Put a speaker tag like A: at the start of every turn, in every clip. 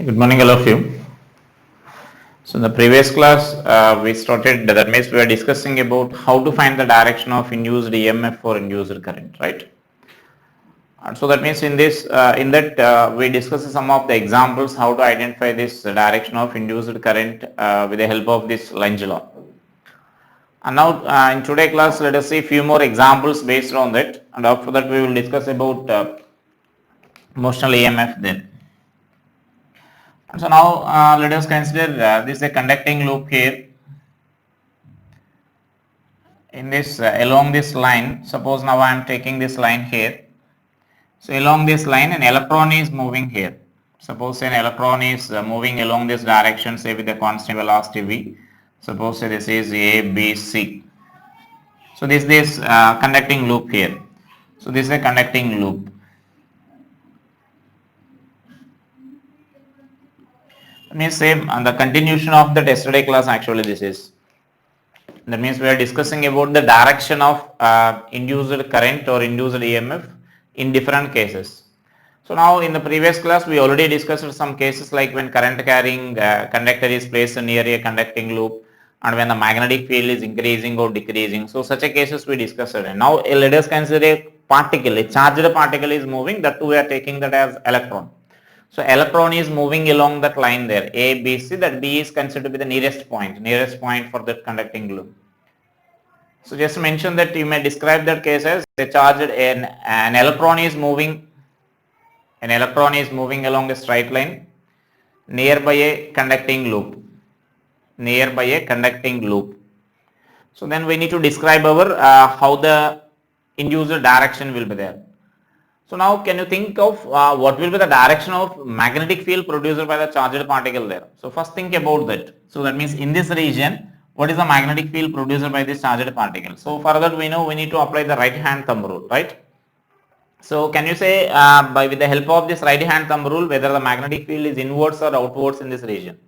A: Good morning, all of you. So, in the previous class, we started, that means we were discussing about how to find the direction of induced EMF or induced current, right? And so that means we discussed some of the examples how to identify this direction of induced current with the help of this Lenz's law. And now in today's class, let us see few more examples based on that, and after that we will discuss about motional EMF then. And so now let us consider this is a conducting loop here. In this along this line, suppose now I am taking this line here. So along this line an electron is moving here. Suppose an electron is moving along this direction, say with a constant velocity v. Suppose this is A, B, C. So this conducting loop here. So this is a conducting loop. Means same the continuation of the yesterday class actually this is. That means we are discussing about the direction of induced current or induced EMF in different cases. So now in the previous class we already discussed some cases like when current carrying conductor is placed near a conducting loop and when the magnetic field is increasing or decreasing. So such a cases we discussed. And now let us consider a particle, a charged particle is moving, that too we are taking that as electron. So electron is moving along that line there, A, B, C, that B is considered to be the nearest point for that conducting loop. So just mention that you may describe that case as a charged, an electron is moving along a straight line nearby a conducting loop, So then we need to describe our how the induced direction will be there. So now can you think of what will be the direction of magnetic field produced by the charged particle there? So first think about that. So that means in this region, what is the magnetic field produced by this charged particle? So for that we know we need to apply the right hand thumb rule, right? So can you say with the help of this right hand thumb rule whether the magnetic field is inwards or outwards in this region?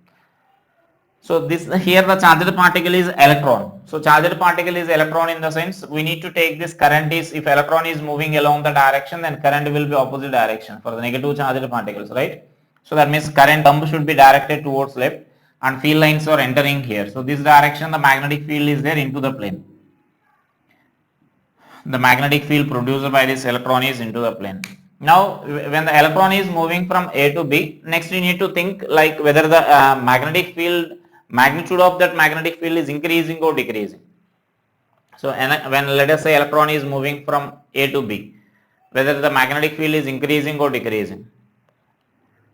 A: So this here the charged particle is electron. So charged particle is electron in the sense we need to take this current is, if electron is moving along the direction, then current will be opposite direction for the negative charged particles, right? So that means current thumb should be directed towards left and field lines are entering here. So this direction the magnetic field is there into the plane. The magnetic field produced by this electron is into the plane. Now when the electron is moving from A to B, next you need to think like whether the magnetic field magnitude of that magnetic field is increasing or decreasing. So when let us say electron is moving from A to B, whether the magnetic field is increasing or decreasing.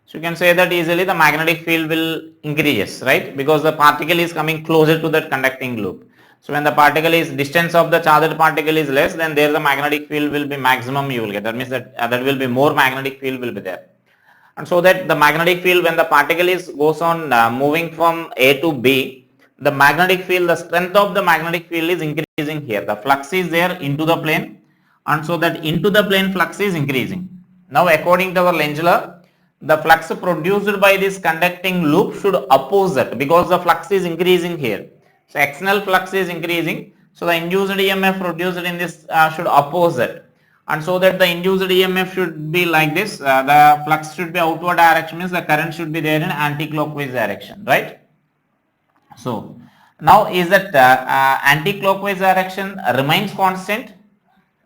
A: So you can say that easily the magnetic field will increase, right? Because the particle is coming closer to that conducting loop. So when the particle is distance of the charged particle is less, then there the magnetic field will be maximum you will get. That means that that will be more magnetic field will be there. And so that the magnetic field when the particle is goes on moving from A to B, the magnetic field, the strength of the magnetic field is increasing here. The flux is there into the plane, and so that into the plane flux is increasing. Now according to our Lenz's law, the flux produced by this conducting loop should oppose that because the flux is increasing here. So external flux is increasing, so the induced EMF produced in this should oppose that. And so that the induced EMF should be like this, the flux should be outward direction, means the current should be there in anti-clockwise direction, right? So now is that anti-clockwise direction remains constant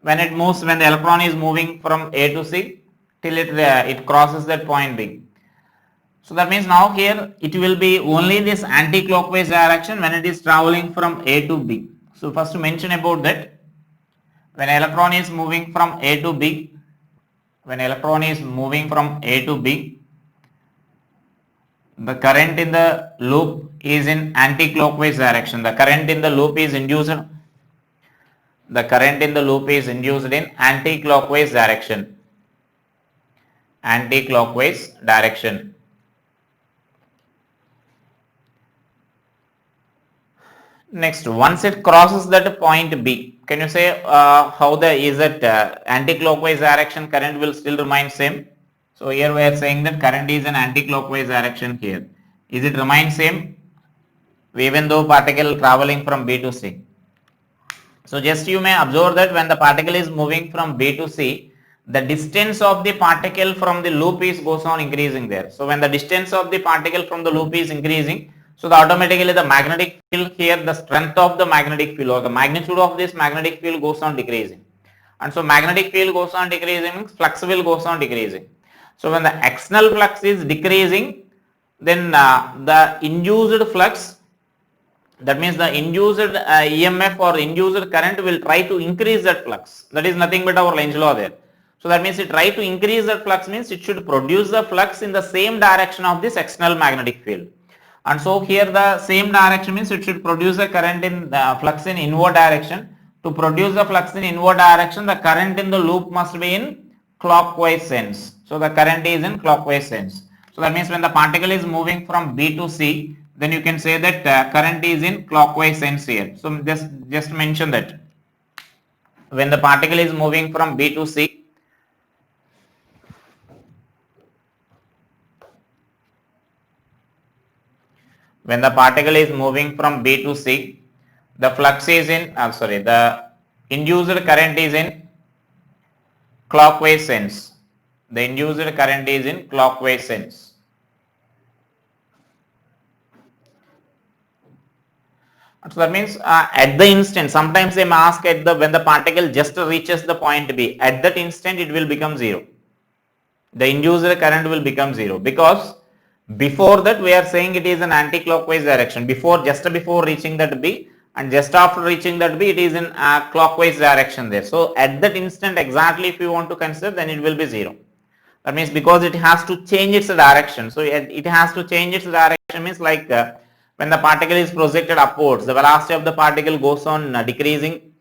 A: when it moves, when the electron is moving from A to C till it crosses that point B. So that means now here it will be only this anti-clockwise direction when it is traveling from A to B. So first to mention about that. When electron is moving from A to B, the current in the loop is in anti-clockwise direction. The current in the loop is induced in anti-clockwise direction. Next, once it crosses that point B, can you say how the is that anti-clockwise direction current will still remain same? So here we are saying that current is an anti-clockwise direction here. Is it remain same even though particle traveling from B to C? So just you may observe that when the particle is moving from B to C, the distance of the particle from the loop is goes on increasing there. So when the distance of the particle from the loop is increasing, so the automatically the magnetic field here, the strength of the magnetic field or the magnitude of this magnetic field goes on decreasing. And so magnetic field goes on decreasing means flux will goes on decreasing. So when the external flux is decreasing, then the induced flux, that means the induced EMF or induced current will try to increase that flux. That is nothing but our Lenz law there. So that means it try to increase that flux means it should produce the flux in the same direction of this external magnetic field. And so here the same direction means it should produce a current in the flux in inward direction. To produce the flux in inward direction, the current in the loop must be in clockwise sense. So the current is in clockwise sense. So that means when the particle is moving from B to C, then you can say that current is in clockwise sense here. So just mention that when the particle is moving from B to C, when the particle is moving from B to C, the flux is in, the induced current is in clockwise sense. The induced current is in clockwise sense. So that means at the instant, sometimes they may ask at the when the particle just reaches the point B, at that instant it will become zero. The induced current will become zero because before that we are saying it is an anti-clockwise direction. Just before reaching that B and just after reaching that B, it is in clockwise direction there. So at that instant exactly if you want to consider, then it will be zero. That means because it has to change its direction. So it has to change its direction means like when the particle is projected upwards, the velocity of the particle goes on decreasing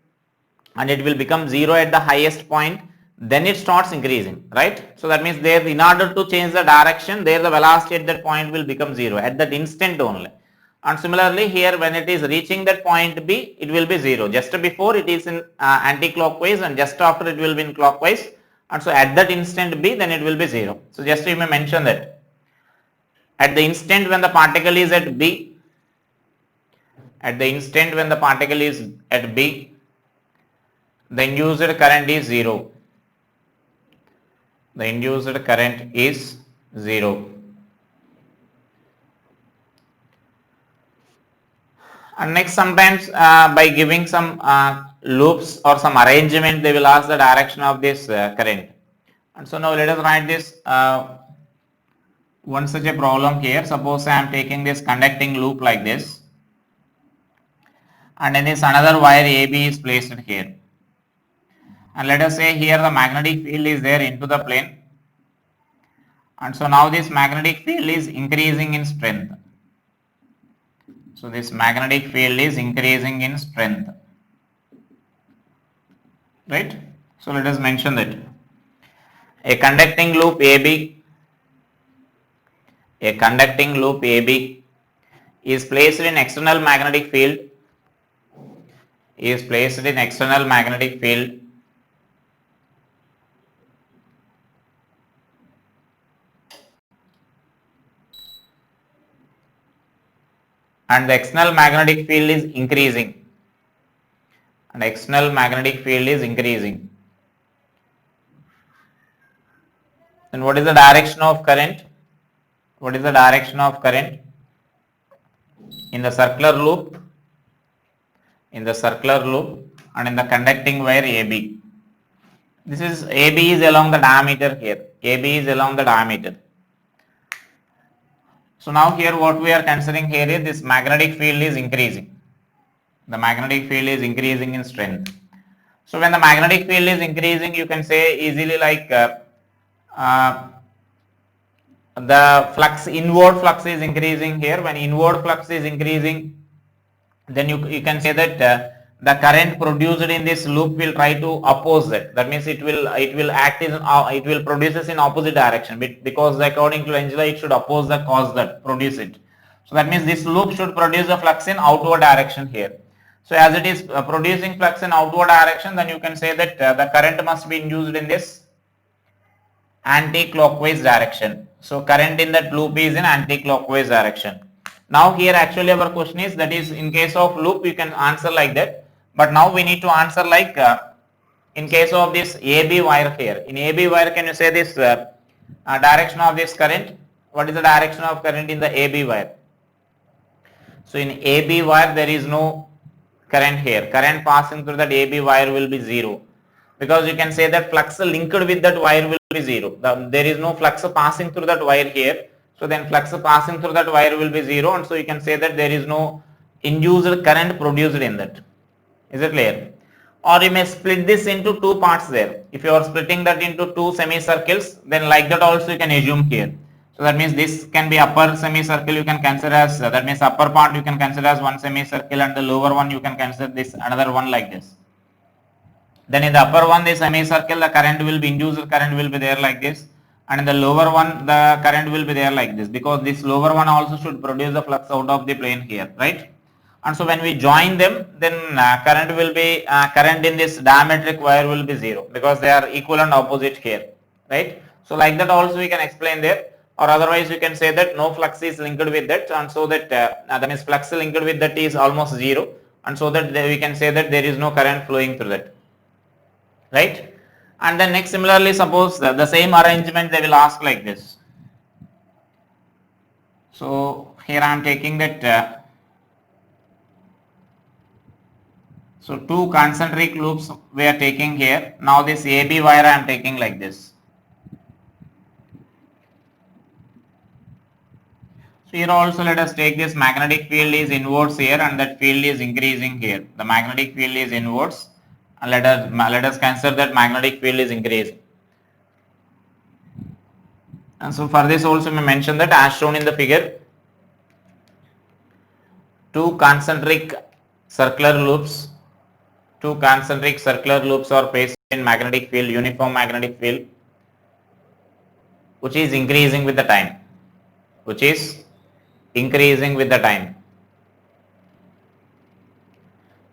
A: and it will become zero at the highest point, then it starts increasing, right? So that means there in order to change the direction, there the velocity at that point will become zero at that instant only. And similarly here when it is reaching that point B, it will be zero. Just before it is in anti-clockwise and just after it will be in clockwise. And so at that instant B, then it will be zero. So just you may mention that at the instant when the particle is at B, at the instant when the particle is at B, the induced current is zero. The induced current is zero. And next sometimes by giving some loops or some arrangement, they will ask the direction of this current. And so now let us write this one such a problem here. Suppose I am taking this conducting loop like this, and in this another wire AB is placed here. And let us say here the magnetic field is there into the plane. And so now this magnetic field is increasing in strength. So this magnetic field is increasing in strength. Right? So let us mention that. A conducting loop AB is placed in external magnetic field and the external magnetic field is increasing. And external magnetic field is increasing. Then what is the direction of current? What is the direction of current? In the circular loop, and in the conducting wire AB. This is AB is along the diameter here. AB is along the diameter. So now here what we are considering here is this magnetic field is increasing. The magnetic field is increasing in strength. So when the magnetic field is increasing, you can say easily like the flux, inward flux is increasing here. When inward flux is increasing, then you can say that the current produced in this loop will try to oppose that. That means it will act in it will produces in opposite direction because according to Lenz law it should oppose the cause that produce it. So that means this loop should produce a flux in outward direction here. So as it is producing flux in outward direction, then you can say that the current must be induced in this anti-clockwise direction. So current in that loop is in anti-clockwise direction. Now here actually our question is, that is in case of loop you can answer like that, but now we need to answer like in case of this AB wire here, in AB wire, can you say this direction of this current? What is the direction of current in the AB wire? So in AB wire there is no current here. Current passing through that AB wire will be 0, because you can say that flux linked with that wire will be 0. There is no flux passing through that wire here. So then flux passing through that wire will be 0, and so you can say that there is no induced current produced in that. Is it clear? Or you may split this into two parts there. If you are splitting that into two semicircles, then like that also you can assume here. So that means this can be upper semicircle you can consider as, that means upper part you can consider as one semicircle, and the lower one you can consider this another one like this. Then in the upper one, the semicircle, the current will be, induced current will be there like this, and in the lower one the current will be there like this, because this lower one also should produce the flux out of the plane here, right? And so when we join them, then current will be, current in this diametric wire will be 0, because they are equal and opposite here, right? So like that also we can explain there, or otherwise you can say that no flux is linked with that, and so that that means flux linked with that is almost 0, and so that we can say that there is no current flowing through that, right? And then next, similarly, suppose the same arrangement they will ask like this. So here I am taking that so two concentric loops we are taking here. Now this AB wire I am taking like this. So here also let us take this magnetic field is inwards here, and that field is increasing here. The magnetic field is inwards, and let us consider that magnetic field is increasing. And so for this also we mention that as shown in the figure, two concentric circular loops are placed in magnetic field, uniform magnetic field, which is increasing with the time,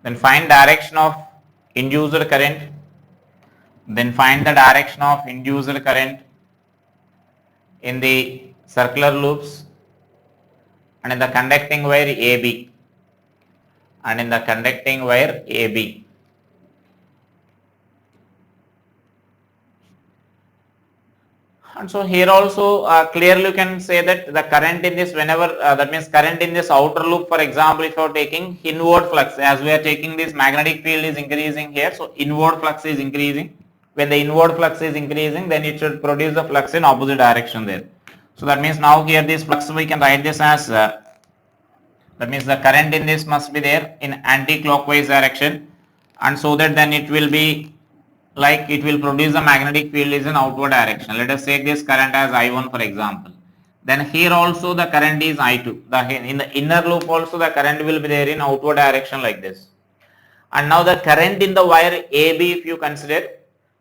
A: Then find direction of induced current, in the circular loops and in the conducting wire AB, And so here also clearly you can say that the current in this, whenever that means current in this outer loop, for example, if you are taking inward flux, as we are taking this magnetic field is increasing here, so inward flux is increasing. When the inward flux is increasing, then it should produce the flux in opposite direction there. So that means now here this flux we can write this as that means the current in this must be there in anti-clockwise direction, and so that then it will be like it will produce the magnetic field is in outward direction. Let us take this current as I1 for example. Then here also the current is I2. In the inner loop also the current will be there in outward direction like this. And now the current in the wire AB, if you consider,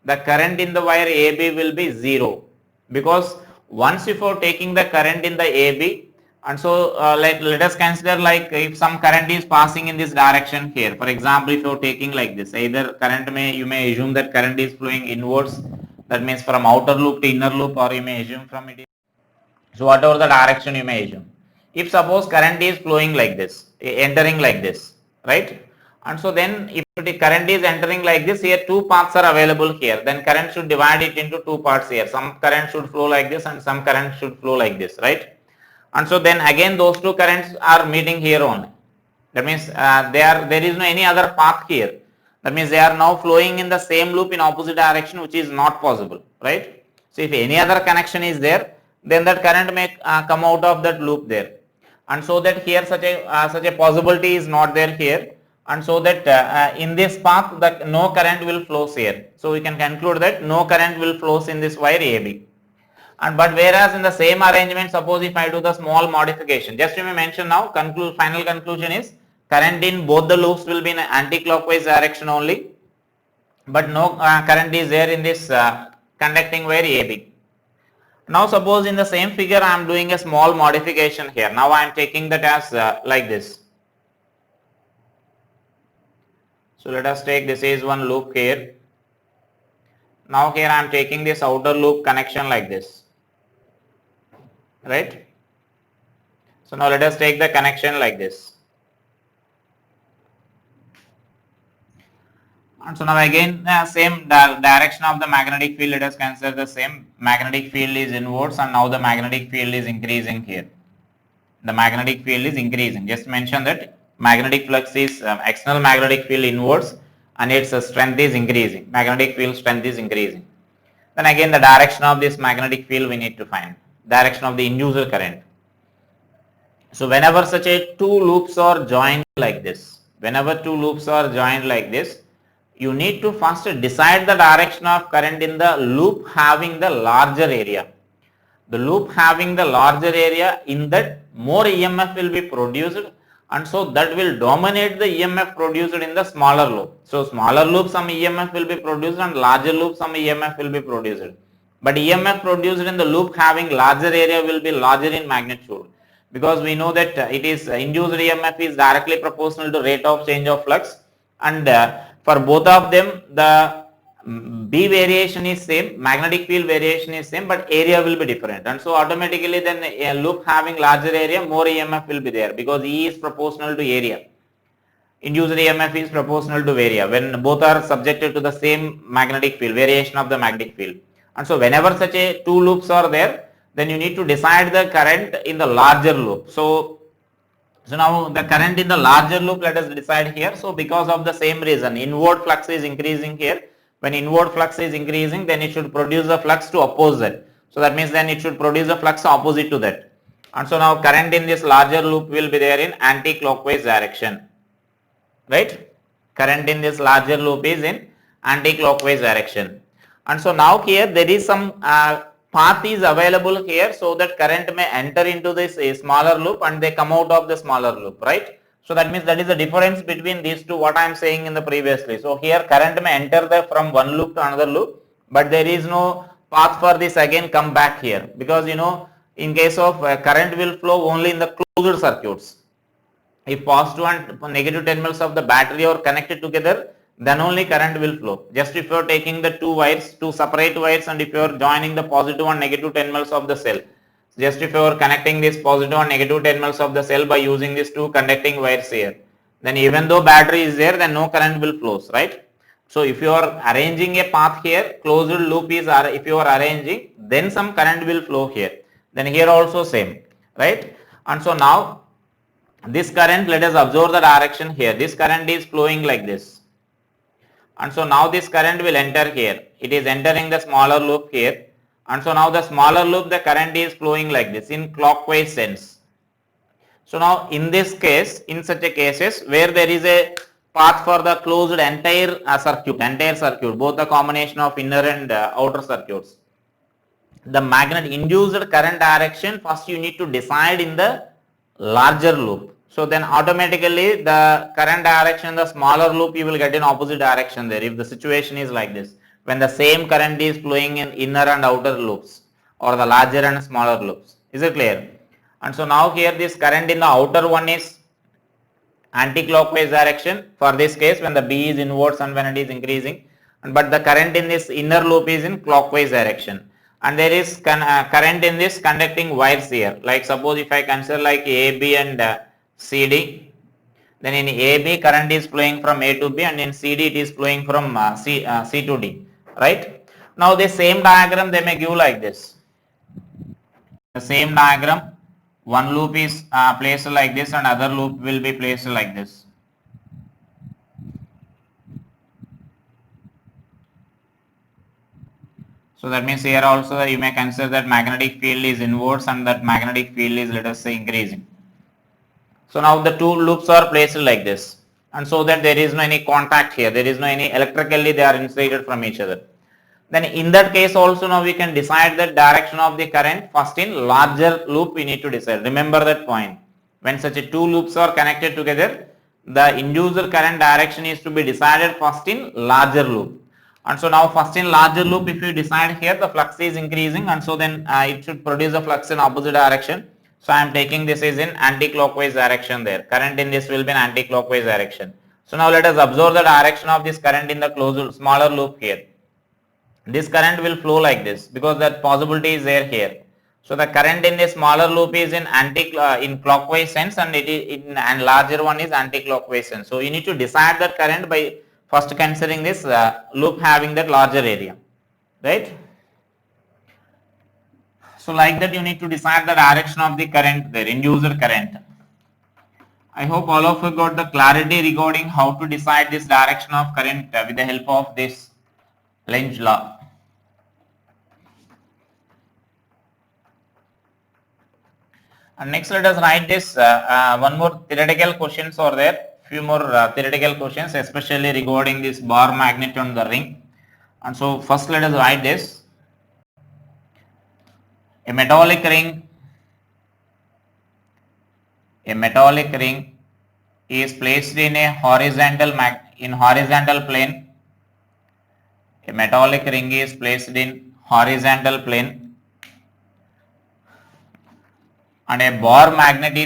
A: the current in the wire AB will be 0, because once if you are taking the current in the AB, and so let us consider like if some current is passing in this direction here. For example, if you are taking like this, either current you may assume that current is flowing inwards, that means from outer loop to inner loop, or you may assume from it. So whatever the direction you may assume. If suppose current is flowing like this, entering like this, right? And so then if the current is entering like this, here two paths are available here, then current should divide it into two parts here. Some current should flow like this and some current should flow like this, right? And so then again those two currents are meeting here only. That means there is no any other path here. That means they are now flowing in the same loop in opposite direction, which is not possible, right? So if any other connection is there, then that current may come out of that loop there, and so that here such a possibility is not there here, and so that in this path that no current will flows here. So we can conclude that no current will flows in this wire AB. And but whereas in the same arrangement, suppose if I do the small modification, just you may mention now, final conclusion is current in both the loops will be in anti-clockwise direction only, but no current is there in this conducting wire AB. Now suppose in the same figure I am doing a small modification here. Now I am taking that as like this. So let us take this is one loop here. Now here I am taking this outer loop connection like this, right? So now let us take the connection like this. And so now again same direction of the magnetic field, let us consider the same. Magnetic field is inwards and now the magnetic field is increasing here. The magnetic field is increasing. Just mention that magnetic flux is external magnetic field inwards and its strength is increasing. Magnetic field strength is increasing. Then again the direction of this magnetic field we need to find. Direction of the inducer current. So whenever such a two loops are joined like this, you need to first decide the direction of current in the loop having the larger area. The loop having the larger area, in that more EMF will be produced, and so that will dominate the EMF produced in the smaller loop. So smaller loop some EMF will be produced and larger loop some EMF will be produced. But EMF produced in the loop having larger area will be larger in magnitude, because we know that it is induced EMF is directly proportional to rate of change of flux, and for both of them the B variation is same, magnetic field variation is same, but area will be different, and so automatically then a loop having larger area, more EMF will be there, because E is proportional to area. Induced EMF is proportional to area when both are subjected to the same magnetic field, variation of the magnetic field. And so whenever such a two loops are there, then you need to decide the current in the larger loop. So now the current in the larger loop, let us decide here. So because of the same reason, inward flux is increasing here. When inward flux is increasing, then it should produce a flux to oppose that. So that means then it should produce a flux opposite to that. And so now current in this larger loop will be there in anti-clockwise direction. Right? Current in this larger loop is in anti-clockwise direction. And so now here there is some path is available here, so that current may enter into this smaller loop and they come out of the smaller loop, right? So that means that is the difference between these two, what I am saying in the previously. So here current may enter from one loop to another loop, but there is no path for this again come back here, because you know in case of current will flow only in the closed circuits. If positive and negative terminals of the battery are connected together, then only current will flow. Just if you are taking the two wires, two separate wires, and if you are joining the positive and negative terminals of the cell, just if you are connecting these positive and negative terminals of the cell by using these two conducting wires here, then even though battery is there, then no current will flows, right? So if you are arranging a path here, closed loop is, if you are arranging, then some current will flow here. Then here also same, right? And so now this current, let us observe the direction here. This current is flowing like this. And so now this current will enter here. It is entering the smaller loop here. And so now the smaller loop, the current is flowing like this in clockwise sense. So now in this case, in such a cases where there is a path for the closed entire circuit, both the combination of inner and outer circuits, the magnet induced current direction, first you need to decide in the larger loop. So then automatically the current direction in the smaller loop you will get in opposite direction there, if the situation is like this, when the same current is flowing in inner and outer loops or the larger and smaller loops. Is it clear? And so now here this current in the outer one is anti-clockwise direction for this case when the B is inwards and when it is increasing, but the current in this inner loop is in clockwise direction. And there is current in this conducting wires here, like suppose if I consider like AB and CD, then in AB current is flowing from A to B and in CD it is flowing from C to D, right? Now the same diagram they may give like this. The same diagram, one loop is placed like this and other loop will be placed like this. So that means here also you may consider that magnetic field is inwards and that magnetic field is, let us say, increasing. So now the two loops are placed like this, and so that there is no any contact here, there is no any electrically they are insulated from each other. Then in that case also now we can decide the direction of the current first in larger loop we need to decide. Remember that point. When such a two loops are connected together, the induced current direction is to be decided first in larger loop. And so now first in larger loop if you decide here the flux is increasing, and so then it should produce a flux in opposite direction. So I am taking this is in anti-clockwise direction there. Current in this will be in anti-clockwise direction. So now let us observe the direction of this current in the closed smaller loop here. This current will flow like this because that possibility is there here. So the current in the smaller loop is in in clockwise sense, and it is and larger one is anti-clockwise sense. So you need to decide that current by first considering this loop having that larger area, right? So like that you need to decide the direction of the current there, induced current. I hope all of you got the clarity regarding how to decide this direction of current with the help of this Lenz law. And next let us write this one more theoretical questions are there, few more theoretical questions especially regarding this bar magnet on the ring. And so first let us write this. A metallic ring is placed in a horizontal plane. A metallic ring is placed in horizontal plane and a bar magnet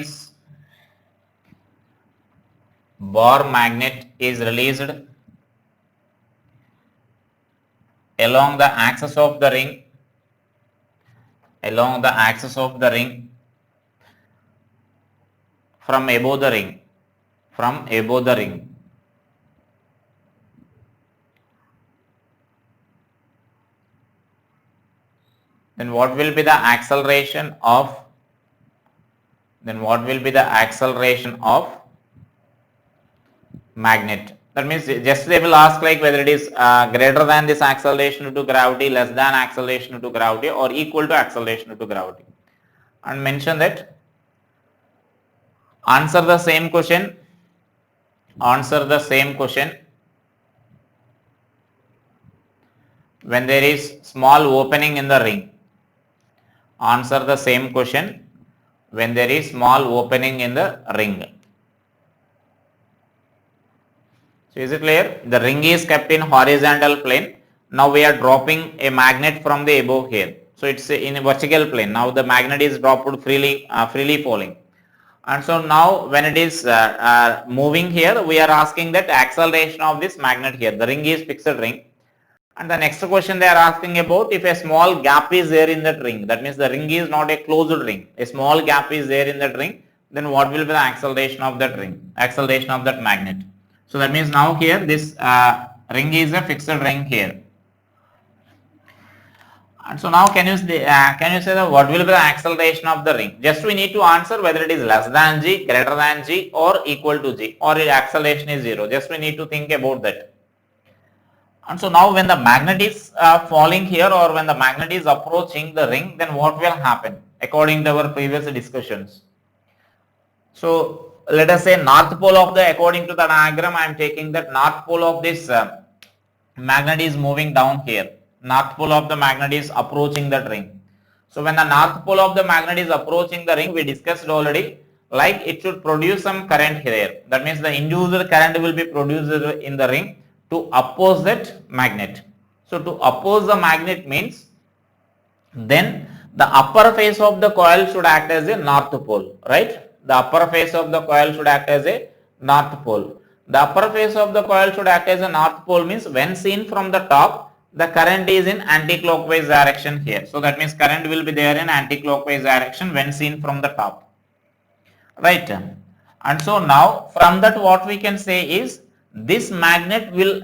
A: is released along the axis of the ring from above the ring. Then what will be the acceleration of magnet? That means just they will ask like whether it is greater than this acceleration due to gravity, less than acceleration due to gravity, or equal to acceleration due to gravity, and mention that. Answer the same question when there is small opening in the ring. Answer the same question when there is small opening in the ring. So is it clear? The ring is kept in horizontal plane. Now we are dropping a magnet from the above here. So it's in a vertical plane. Now the magnet is dropped freely falling. And so now when it is moving here, we are asking that acceleration of this magnet here. The ring is fixed ring. And the next question they are asking about if a small gap is there in that ring. That means the ring is not a closed ring. A small gap is there in that ring. Then what will be the acceleration of that magnet? So that means now here this ring is a fixed ring here. And so now can you say that what will be the acceleration of the ring? Just we need to answer whether it is less than g, greater than g, or equal to g, or its acceleration is 0. Just we need to think about that. And so now when the magnet is falling here, or when the magnet is approaching the ring, then what will happen according to our previous discussions? So let us say north pole of according to the diagram, I am taking that north pole of this magnet is moving down here. North pole of the magnet is approaching that ring. So when the north pole of the magnet is approaching the ring, we discussed already, like it should produce some current here. That means the induced current will be produced in the ring to oppose that magnet. So to oppose the magnet means then the upper face of the coil should act as a north pole, right? The upper face of the coil should act as a north pole. The upper face of the coil should act as a north pole means when seen from the top, the current is in anti-clockwise direction here. So that means current will be there in anti-clockwise direction when seen from the top, right? And so now from that what we can say is this magnet will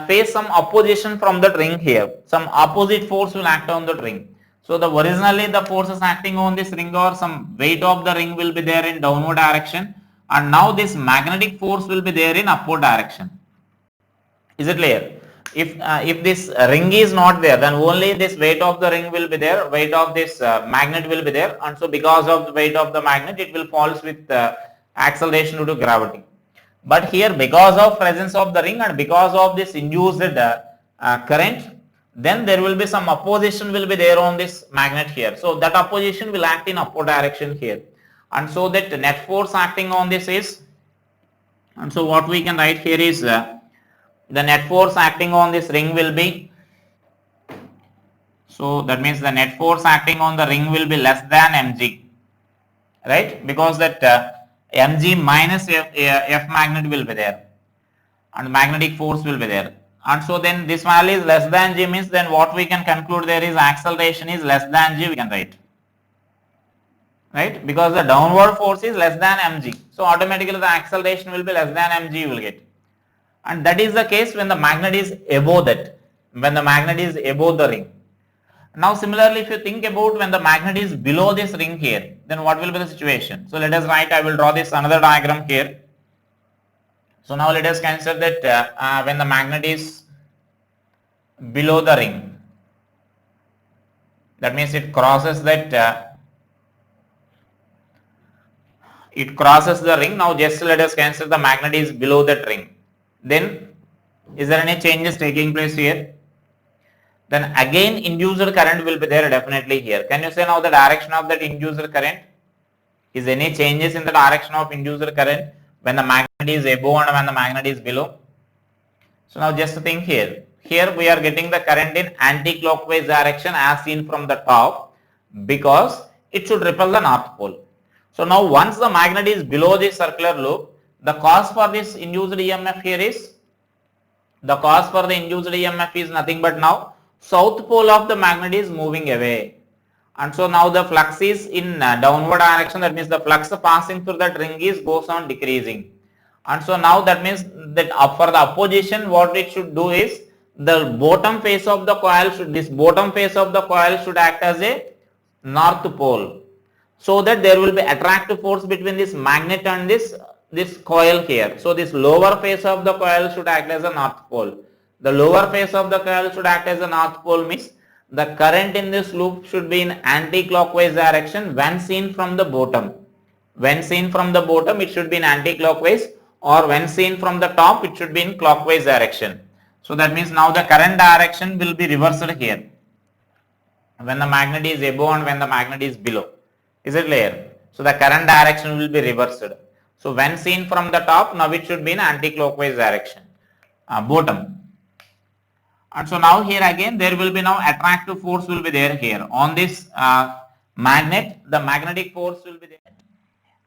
A: face some opposition from the ring here. Some opposite force will act on the ring. So the originally the forces acting on this ring, or some weight of the ring will be there in downward direction, and now this magnetic force will be there in upward direction. Is it clear? If this ring is not there, then only this weight of the ring will be there, weight of this magnet will be there, and so because of the weight of the magnet, it will falls with acceleration due to gravity. But here, because of presence of the ring and because of this induced current, then there will be some opposition will be there on this magnet here. So that opposition will act in upward direction here, and so that net force acting on this is, and so what we can write here is the net force acting on this ring will be, so that means the net force acting on the ring will be less than mg, right? Because that mg minus F magnet will be there and magnetic force will be there. And so then this value is less than g means then what we can conclude there is acceleration is less than g, we can write, right? Because the downward force is less than mg. So automatically the acceleration will be less than mg you will get. and that is the case when the magnet is above that, when the magnet is above the ring. Now similarly, if you think about when the magnet is below this ring here, then what will be the situation? So let us write, I will draw this another diagram here. So now let us consider that when the magnet is below the ring, that means it crosses the ring. Now just let us consider the magnet is below that ring. Then is there any changes taking place here? Then again induced current will be there definitely here. Can you say now the direction of that induced current? Is any changes in the direction of induced current when the magnet is above and when the magnet is below? So now just think here. Here we are getting the current in anti-clockwise direction as seen from the top because it should repel the north pole. So now once the magnet is below this circular loop, the cause for this induced EMF here is, the cause for the induced EMF is nothing but now south pole of the magnet is moving away. And so now the flux is in downward direction, that means the flux passing through that ring is goes on decreasing. And so now that means that for the opposition what it should do is the bottom face of the coil should, this bottom face of the coil should act as a north pole, so that there will be attractive force between this magnet and this coil here. So this lower face of the coil should act as a north pole. The lower face of the coil should act as a north pole means the current in this loop should be in anti-clockwise direction when seen from the bottom. When seen from the bottom it should be in anti-clockwise, or when seen from the top it should be in clockwise direction. So that means now the current direction will be reversed here when the magnet is above and when the magnet is below. Is it clear? So the current direction will be reversed. So when seen from the top, now it should be in anti-clockwise direction, bottom. And so now here again there will be now attractive force will be there here on this magnet. The magnetic force will be there,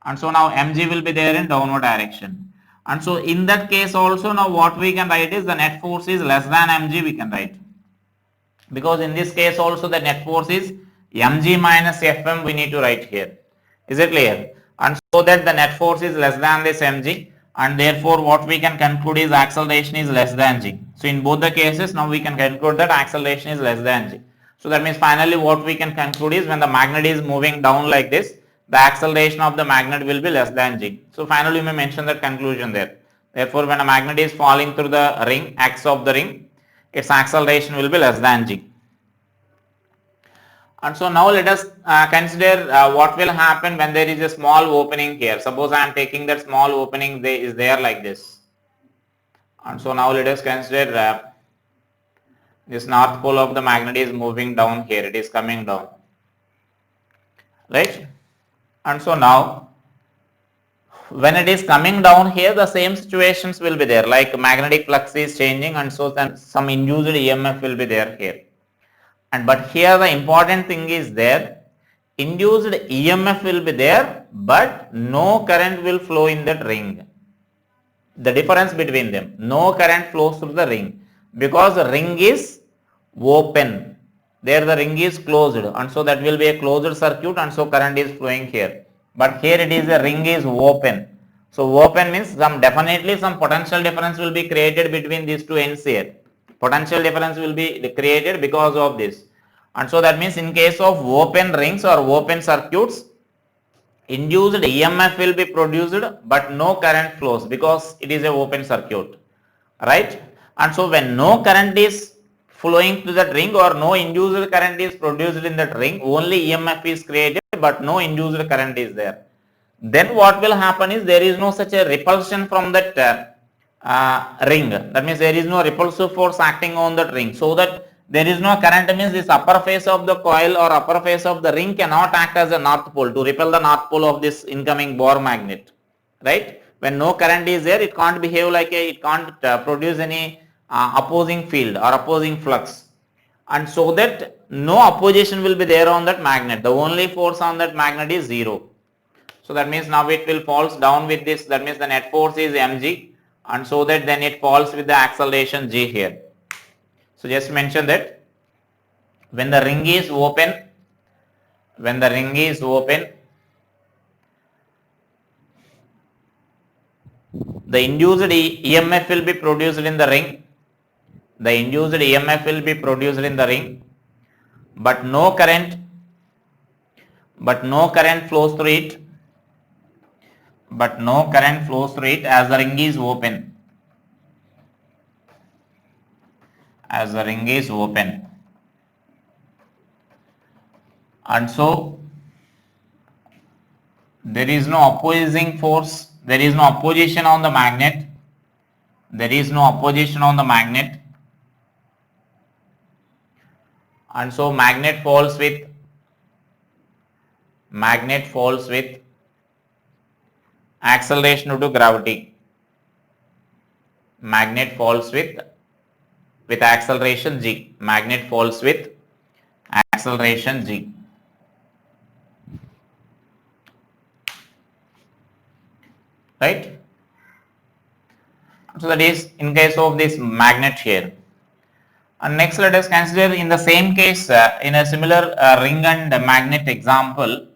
A: and so now mg will be there in downward direction. And so in that case also now what we can write is the net force is less than mg we can write, because in this case also the net force is mg minus fm we need to write here. Is it clear? And so that the net force is less than this mg, and therefore what we can conclude is acceleration is less than g. So in both the cases now we can conclude that acceleration is less than g. So that means finally what we can conclude is when the magnet is moving down like this, the acceleration of the magnet will be less than g. So finally we may mention that conclusion there. Therefore when a magnet is falling through the ring, axis of the ring, its acceleration will be less than g. And so now let us consider what will happen when there is a small opening here. Suppose I am taking that small opening is there like this. And so now let us consider this north pole of the magnet is moving down here. It is coming down. Right? And so now when it is coming down here, the same situations will be there, like magnetic flux is changing, and so then some induced EMF will be there here. And but here the important thing is there, induced EMF will be there, but no current will flow in that ring. The difference between them, no current flows through the ring, because the ring is open. There the ring is closed, and so that will be a closed circuit, and so current is flowing here. But here it is, the ring is open. So open means definitely some potential difference will be created between these two ends here. Potential difference will be created because of this. And so that means in case of open rings or open circuits, induced EMF will be produced but no current flows because it is an open circuit, right? And so when no current is flowing to that ring or no induced current is produced in that ring, only EMF is created but no induced current is there. Then what will happen is there is no such a repulsion from that ring. That means there is no repulsive force acting on that ring, so that there is no current means this upper face of the coil or upper face of the ring cannot act as a north pole to repel the north pole of this incoming Bohr magnet, right? When no current is there, it can't behave like it can't produce any opposing field or opposing flux, and so that no opposition will be there on that magnet. The only force on that magnet is zero. So that means now it will falls down with this, that means the net force is mg, and so that then it falls with the acceleration g here. So just mention that when the ring is open, the induced EMF will be produced in the ring. The induced EMF will be produced in the ring, but no current flows through it. But no current flows through it as the ring is open. As the ring is open. And so there is no opposing force, there is no opposition on the magnet. There is no opposition on the magnet. And so magnet falls with acceleration due to gravity. Magnet falls with acceleration g. Magnet falls with acceleration g. Right? So that is in case of this magnet here. And next let us consider in the same case in a similar ring and magnet example.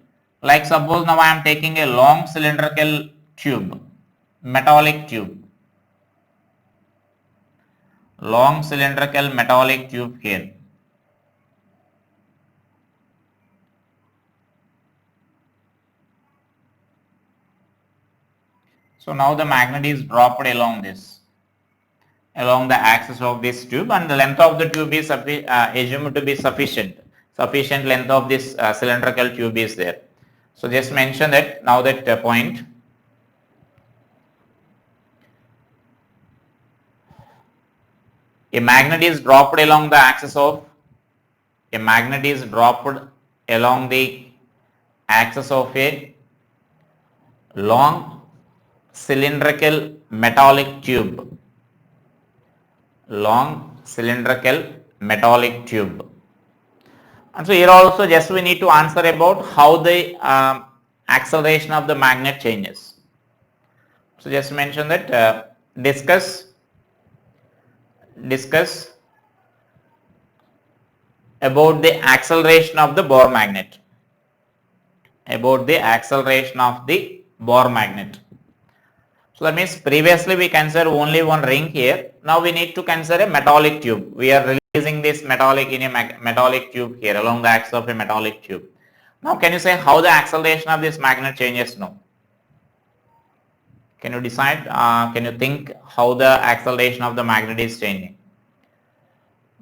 A: Like suppose now I am taking a long cylindrical tube, metallic tube. Long cylindrical metallic tube here. So now the magnet is dropped along the axis of this tube, and the length of the tube is assumed to be sufficient length of this cylindrical tube is there. So just mention that now that point. A magnet is dropped along the axis of a long cylindrical metallic tube. Long cylindrical metallic tube. And so here also just we need to answer about how the acceleration of the magnet changes. So just mention that discuss about the acceleration of the Bohr magnet. So that means previously we considered only one ring here. Now we need to consider a metallic tube. We are releasing this metallic in a metallic tube here along the axis of a metallic tube. Now can you say how the acceleration of this magnet changes now? Can you decide? Can you think how the acceleration of the magnet is changing?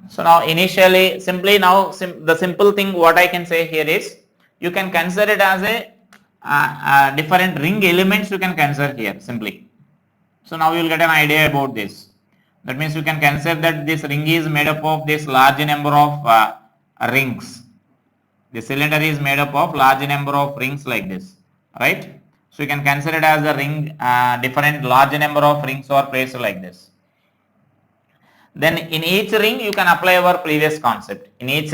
A: So now initially simply now the simple thing what I can say here is you can consider it as a different ring elements you can consider here simply. So now you will get an idea about this. That means you can consider that this ring is made up of this large number of rings. The cylinder is made up of large number of rings like this, right? So you can consider it as a ring, different large number of rings are placed like this. Then in each ring you can apply our previous concept. In each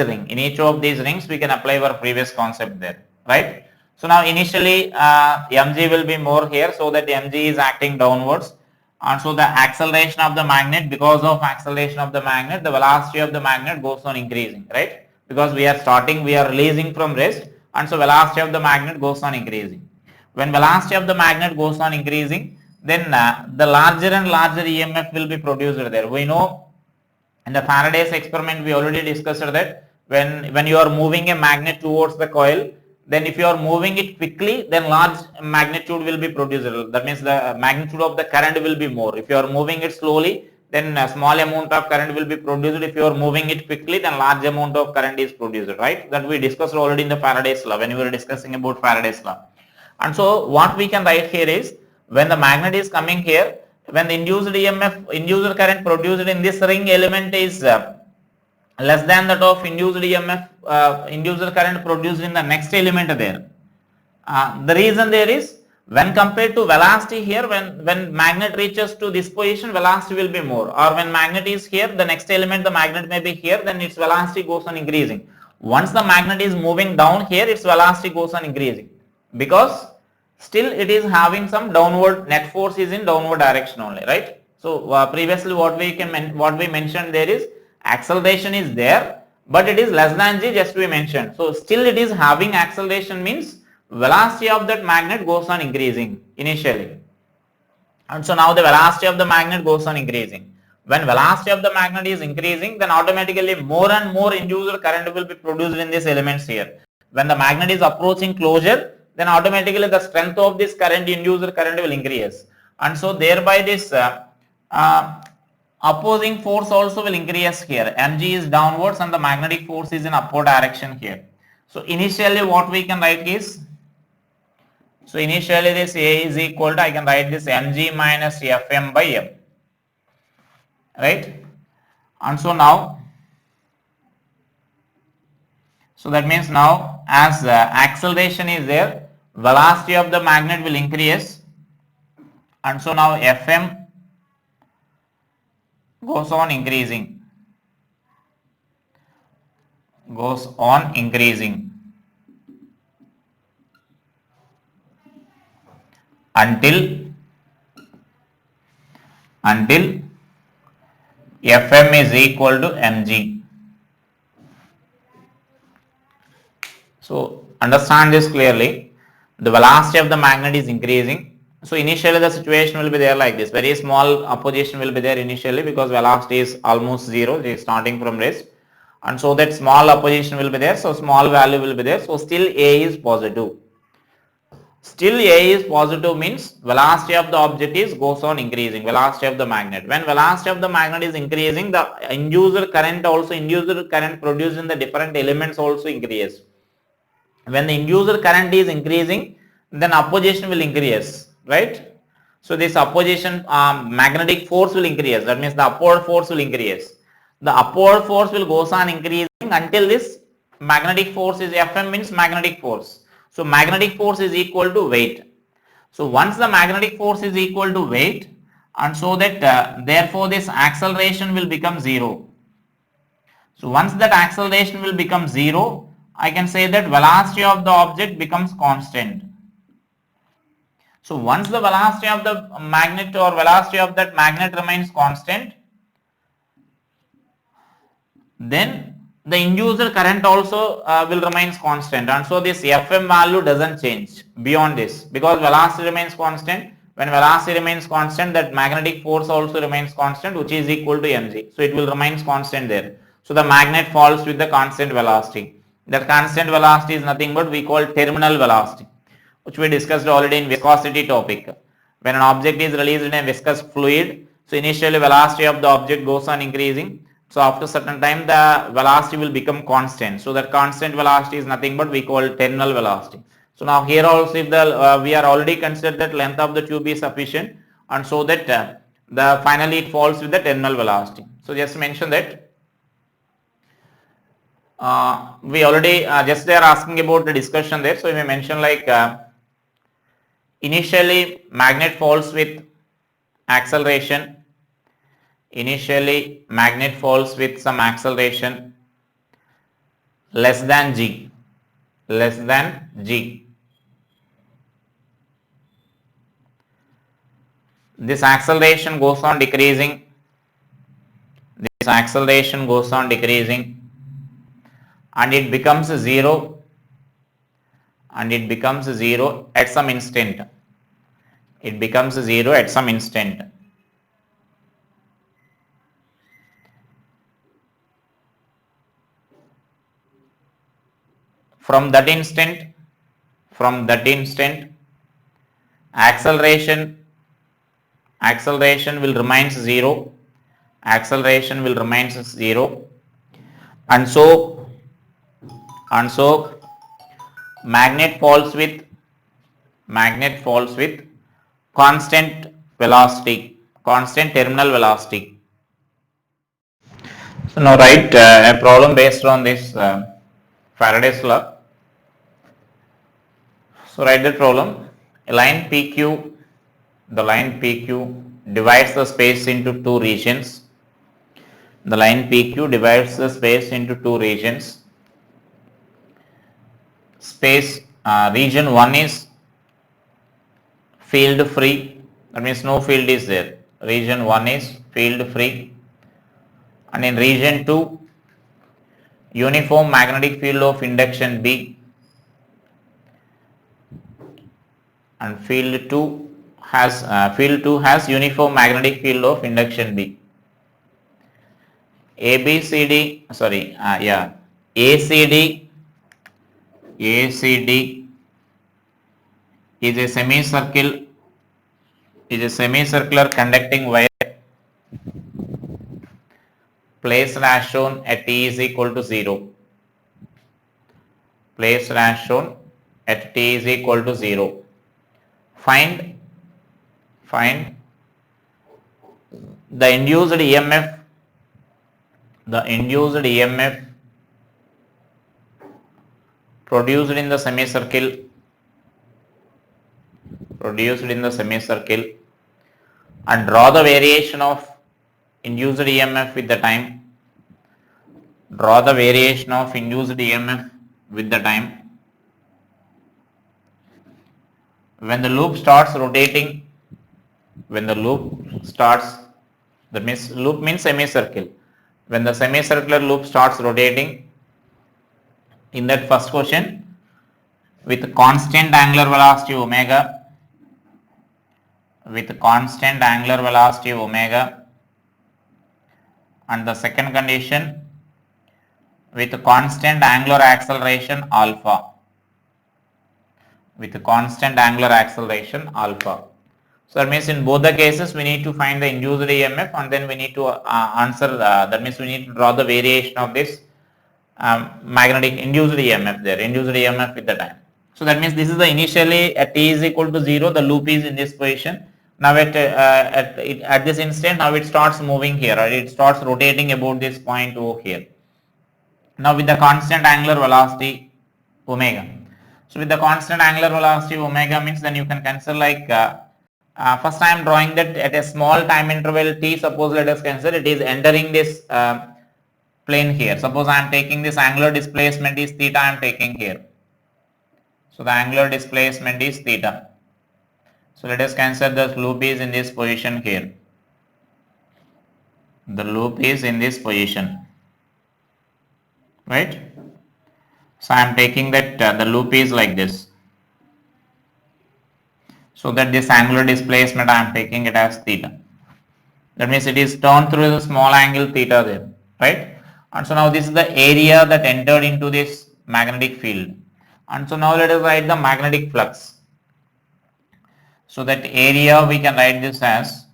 A: of these rings we can apply our previous concept there, right? So now initially mg will be more here, so that mg is acting downwards, and so the acceleration of the magnet, because of acceleration of the magnet, the velocity of the magnet goes on increasing, right? Because we are releasing from rest, and so velocity of the magnet goes on increasing. When velocity of the magnet goes on increasing, then the larger and larger EMF will be produced there. We know in the Faraday's experiment we already discussed that when you are moving a magnet towards the coil, then if you are moving it quickly, then large magnitude will be produced. That means the magnitude of the current will be more. If you are moving it slowly, then a small amount of current will be produced. If you are moving it quickly, then large amount of current is produced, right? That we discussed already in the Faraday's law when we were discussing about Faraday's law. And so what we can write here is, when the magnet is coming here, when the induced induced current produced in this ring element is less than that of induced EMF, induced current produced in the next element there. The reason there is, when compared to velocity here, when magnet reaches to this position, velocity will be more, or when magnet is here, the next element, the magnet may be here, then its velocity goes on increasing. Once the magnet is moving down here, its velocity goes on increasing, because still it is having some downward, net force is in downward direction only, right? So previously what we mentioned there is, acceleration is there, but it is less than g, just we mentioned. So still it is having acceleration, means velocity of that magnet goes on increasing initially. And so now the velocity of the magnet goes on increasing. When velocity of the magnet is increasing, then automatically more and more induced current will be produced in these elements here. When the magnet is approaching closure, then automatically the strength of this current, induced current, will increase. And so thereby this opposing force also will increase here. Mg is downwards and the magnetic force is in upward direction here. So initially what we can write is, so initially this A is equal to, I can write this mg minus Fm by M, right? And so now, so that means now as acceleration is there, velocity of the magnet will increase, and so now Fm goes on increasing, until Fm is equal to mg. So understand this clearly. The velocity of the magnet is increasing. So initially the situation will be there like this. Very small opposition will be there initially because velocity is almost zero. It is starting from rest. And so that small opposition will be there. So small value will be there. So still A is positive. Still A is positive means velocity of the object is goes on increasing, velocity of the magnet. When velocity of the magnet is increasing, the induced current produced in the different elements also increases. When the induced current is increasing, then opposition will increase, right? So this opposition magnetic force will increase. That means the upward force will increase. The upward force will goes on increasing until this magnetic force is Fm, means magnetic force. So magnetic force is equal to weight. So once the magnetic force is equal to weight, and so that therefore this acceleration will become zero. So once that acceleration will become zero, I can say that velocity of the object becomes constant. So once the velocity of the magnet or velocity of that magnet remains constant, then the induced current also will remain constant, and so this Fm value doesn't change beyond this because velocity remains constant. When velocity remains constant, that magnetic force also remains constant, which is equal to mg. So it will remain constant there. So the magnet falls with the constant velocity. That constant velocity is nothing but we call terminal velocity, which we discussed already in viscosity topic. When an object is released in a viscous fluid, so initially velocity of the object goes on increasing. So after certain time the velocity will become constant. So that constant velocity is nothing but we call terminal velocity. So now here also if the we are already considered that length of the tube is sufficient, and so that the finally it falls with the terminal velocity. So just mention that we already just they are asking about the discussion there. So we may mention like initially magnet falls with acceleration. Initially magnet falls with some acceleration less than g. This acceleration goes on decreasing. And it becomes zero. At some instant. From that instant, acceleration will remain zero. And so magnet falls with constant velocity, constant terminal velocity. So now write a problem based on this Faraday's law. So write the problem. A line PQ, the line PQ divides the space into two regions. The line PQ divides the space into two regions. Region 1 is field free, that means no field is there. Region 1 is field free, and in region 2 uniform magnetic field of induction B, and field 2 has field 2 has uniform magnetic field of induction B. ABCD, sorry, yeah, ACD is a semicircular conducting wire placed as shown at t is equal to 0. Placed as shown at t is equal to 0. Find the induced EMF produced in the semicircle and draw the variation of induced EMF with the time. Draw the variation of induced EMF with the time. When the loop starts rotating, that means loop means semicircle. When the semicircular loop starts rotating, in that first question, with constant angular velocity omega, and the second condition with constant angular acceleration alpha. So that means in both the cases we need to find the induced EMF and then we need to answer, that means we need to draw the variation of this magnetic induced EMF with the time. So that means this is the initially at t is equal to 0, the loop is in this position. Now at this instant, now it starts moving here, or it starts rotating about this point over here. Now with the constant angular velocity omega. So with the constant angular velocity omega means then you can consider like first I am drawing that at a small time interval t, suppose let us consider it is entering this plane here. Suppose I am taking this angular displacement is theta, I am taking here. So the angular displacement is theta. So let us consider the loop is in this position here. The loop is in this position, right? So I am taking that the loop is like this. So that this angular displacement I am taking it as theta. That means it is turned through the small angle theta there, right? And so now this is the area that entered into this magnetic field. And so now let us write the magnetic flux. So that area we can write this as,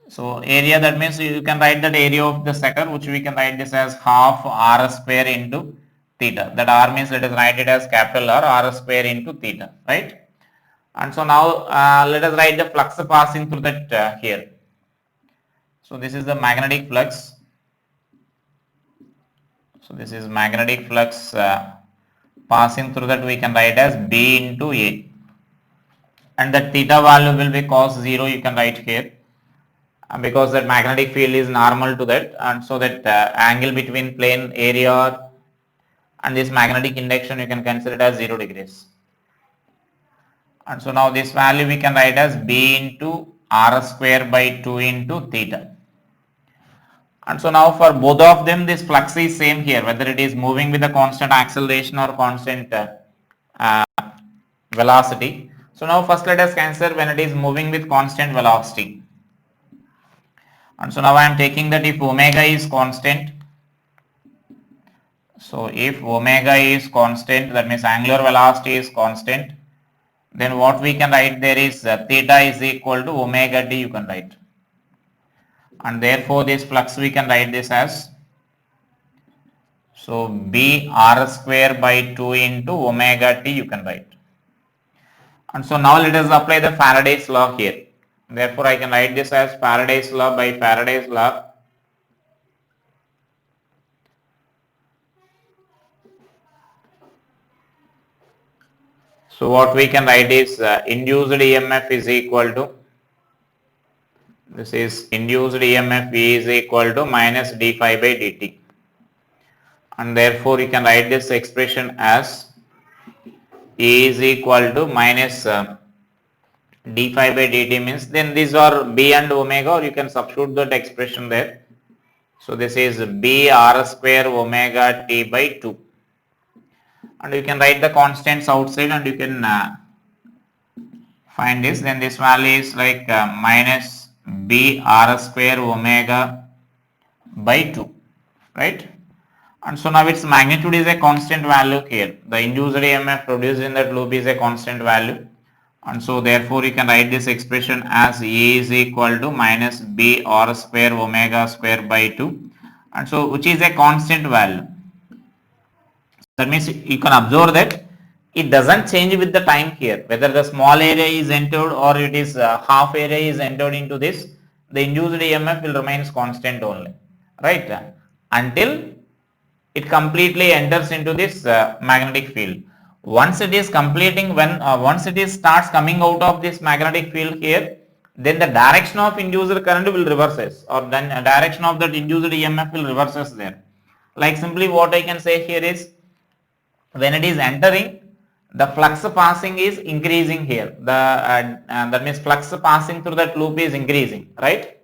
A: so area, that means you can write that area of the sector, which we can write this as half r square into theta. That r means let us write it as capital R square into theta, right? And so now let us write the flux passing through that here. So this is the magnetic flux. So this is magnetic flux passing through that we can write as B into A. And the theta value will be cos 0, you can write here. Because that magnetic field is normal to that, and so that angle between plane area and this magnetic induction you can consider it as 0 degrees. And so now this value we can write as B into R square by 2 into theta. And so now for both of them this flux is same here, whether it is moving with a constant acceleration or constant velocity. So now first let us consider when it is moving with constant velocity. And so now I am taking that if omega is constant, so if omega is constant, that means angular velocity is constant, then what we can write there is theta is equal to omega d, you can write. And therefore this flux we can write this as, so B r square by 2 into omega t, you can write. And so now let us apply the Faraday's law here. Therefore I can write this as Faraday's law by Faraday's law. So what we can write is induced EMF is equal to, this is induced EMF V is equal to minus d phi by dt. And therefore you can write this expression as E is equal to minus d phi by dt, means then these are B and omega, or you can substitute that expression there. So this is B r square omega t by 2. And you can write the constants outside and you can find this, then this value is like minus b r square omega by 2, right? And so now its magnitude is a constant value here. The induced EMF produced in that loop is a constant value. And so therefore you can write this expression as A is equal to minus B R square omega square by 2. And so which is a constant value. That means you can observe that it doesn't change with the time here. Whether the small area is entered or it is half area is entered into this, the induced EMF will remain constant only, right? Until it completely enters into this magnetic field. Once it is completing, once it is starts coming out of this magnetic field here, then the direction of induced current will reverses, or then a direction of that induced EMF will reverses there. Like simply what I can say here is, when it is entering, the flux passing is increasing here. That means flux passing through that loop is increasing, right?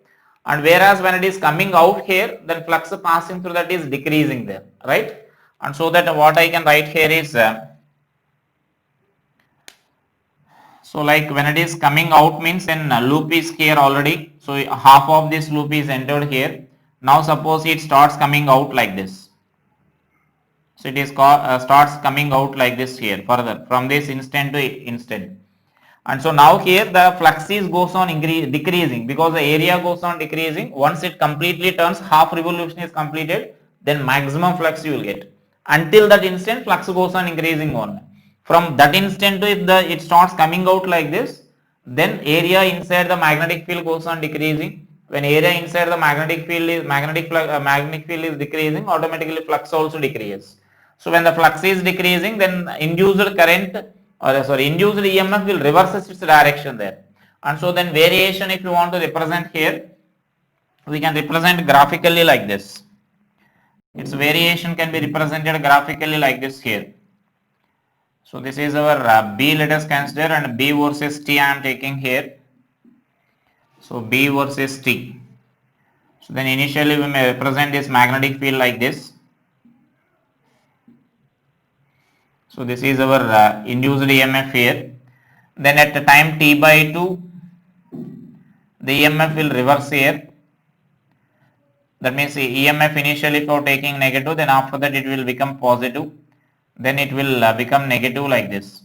A: And whereas when it is coming out here, then flux passing through that is decreasing there, right? And so that what I can write here is, so like when it is coming out means then loop is here already. So half of this loop is entered here. Now suppose it starts coming out like this. So it is starts coming out like this here further from this instant to instant. And so now here the flux is goes on decreasing because the area goes on decreasing. Once it completely turns, half revolution is completed, then maximum flux you will get. Until that instant, flux goes on increasing on. From that instant to if it starts coming out like this, then area inside the magnetic field goes on decreasing. When area inside the magnetic field is magnetic field is decreasing, automatically flux also decreases. So when the flux is decreasing, then induced current, or sorry, induced EMF will reverse its direction there. And so then variation, if you want to represent here, we can represent graphically like this. Its variation can be represented graphically like this here. So this is our B, let us consider, and B versus T I am taking here. So B versus T. So then initially we may represent this magnetic field like this. So this is our induced EMF here. Then at the time t by 2, the EMF will reverse here. That means the EMF initially for taking negative, then after that it will become positive. Then it will become negative like this.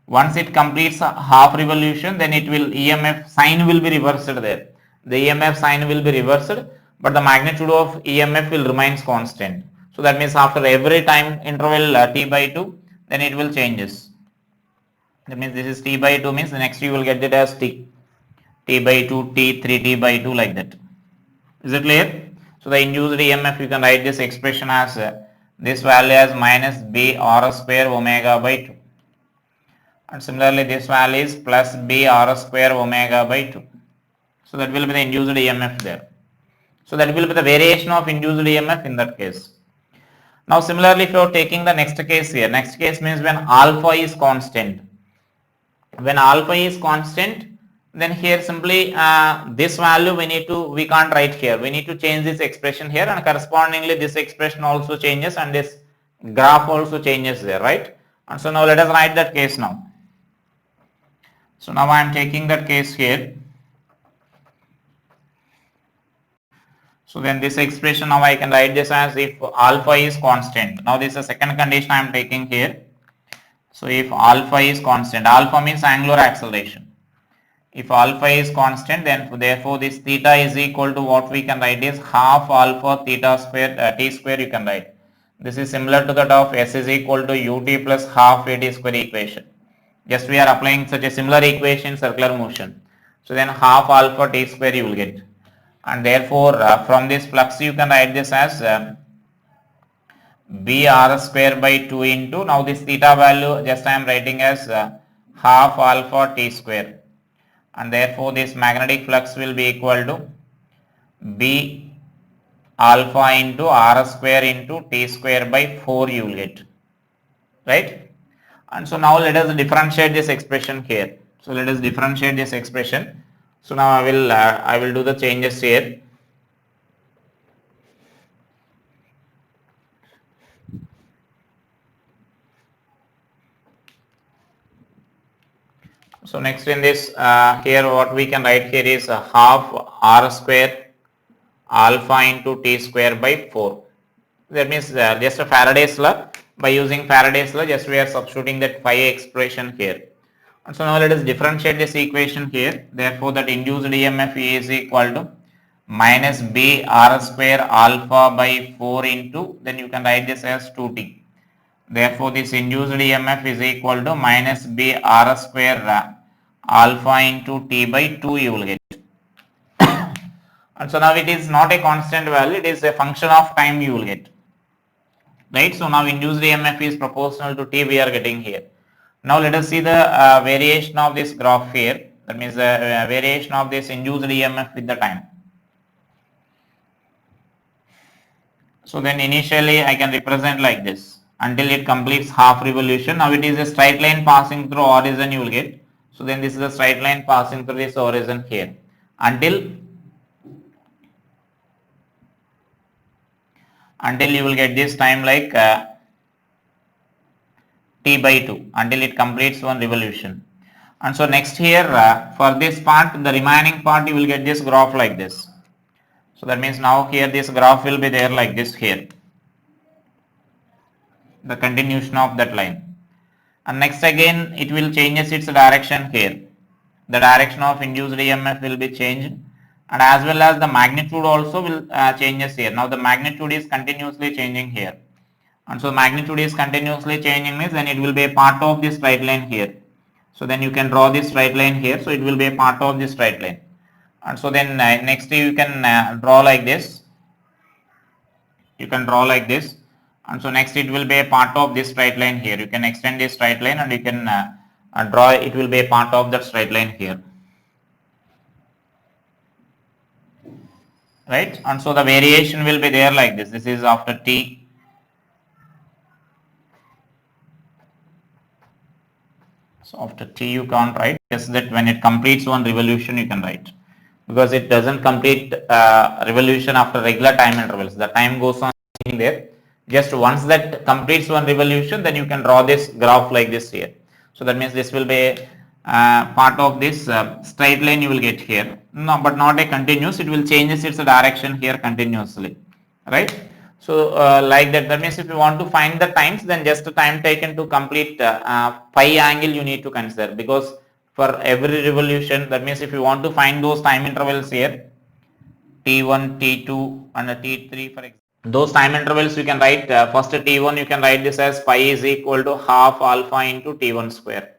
A: Once it completes a half revolution, then it will EMF sign will be reversed there. The EMF sign will be reversed, but the magnitude of EMF will remain constant. So that means after every time interval t by 2, then it will changes. That means this is t by 2 means the next you will get it as t by 2, t, 3t by 2 like that. Is it clear? So the induced EMF you can write this expression as this value as minus b r square omega by 2. And similarly this value is plus b r square omega by 2. So that will be the induced EMF there. So that will be the variation of induced EMF in that case. Now similarly if you are taking the next case here, next case means when alpha is constant. When alpha is constant, then here simply this value we can't write here. We need to change this expression here, and correspondingly this expression also changes and this graph also changes there, right? And so now let us write that case now. So now I am taking that case here. So then this expression now I can write this as if alpha is constant. Now this is the second condition I am taking here. So if alpha is constant, alpha means angular acceleration. If alpha is constant, then therefore this theta is equal to what we can write is half alpha theta square t square you can write. This is similar to that of S is equal to ut plus half at square equation. Just we are applying such a similar equation in circular motion. So then half alpha t square you will get. And therefore from this flux you can write this as b r square by 2 into, now this theta value just I am writing as half alpha t square. And therefore this magnetic flux will be equal to b alpha into r square into t square by 4 you will get, right? And so now let us differentiate this expression here. So let us differentiate this expression. So now I will do the changes here. So next in this here what we can write here is half r square alpha into t square by 4. That means just a Faraday's law. By using Faraday's law, just we are substituting that phi expression here. And so now let us differentiate this equation here. Therefore, that induced EMF is equal to minus b r square alpha by 4 into, then you can write this as 2t. Therefore, this induced EMF is equal to minus b r square alpha into t by 2 you will get. And so now it is not a constant value, it is a function of time you will get. Right, so now induced EMF is proportional to t we are getting here. Now let us see the variation of this graph here, that means the variation of this induced EMF with the time. So then initially I can represent like this until it completes half revolution. Now it is a straight line passing through origin you will get. So then this is a straight line passing through this origin here until you will get this time like t by 2 until it completes one revolution. And so next here for this part, the remaining part you will get this graph like this. So that means now here this graph will be there like this here, the continuation of that line. And next again it will changes its direction here. The direction of induced EMF will be changed, and as well as the magnitude also will changes here. Now the magnitude is continuously changing here, and so magnitude is continuously changing means then it will be a part of this straight line here. So then you can draw this straight line here, so it will be a part of this straight line. And so then next you can draw like this, you can draw like this, and so next it will be a part of this straight line here. You can extend this straight line and you can draw, it will be a part of that straight line here, right? And so the variation will be there like this. This is after t. So after t you can't write, just that when it completes one revolution you can write, because it doesn't complete revolution after regular time intervals. The time goes on changing there. Just once that completes one revolution, then you can draw this graph like this here. So that means this will be part of this straight line you will get here. No, but not a continuous. It will changes its direction here continuously, right? So like that. That means if you want to find the times, then just the time taken to complete pi angle you need to consider, because for every revolution, that means if you want to find those time intervals here, t1, t2 and t3 for example, those time intervals you can write first t1 you can write this as pi is equal to half alpha into t1 square.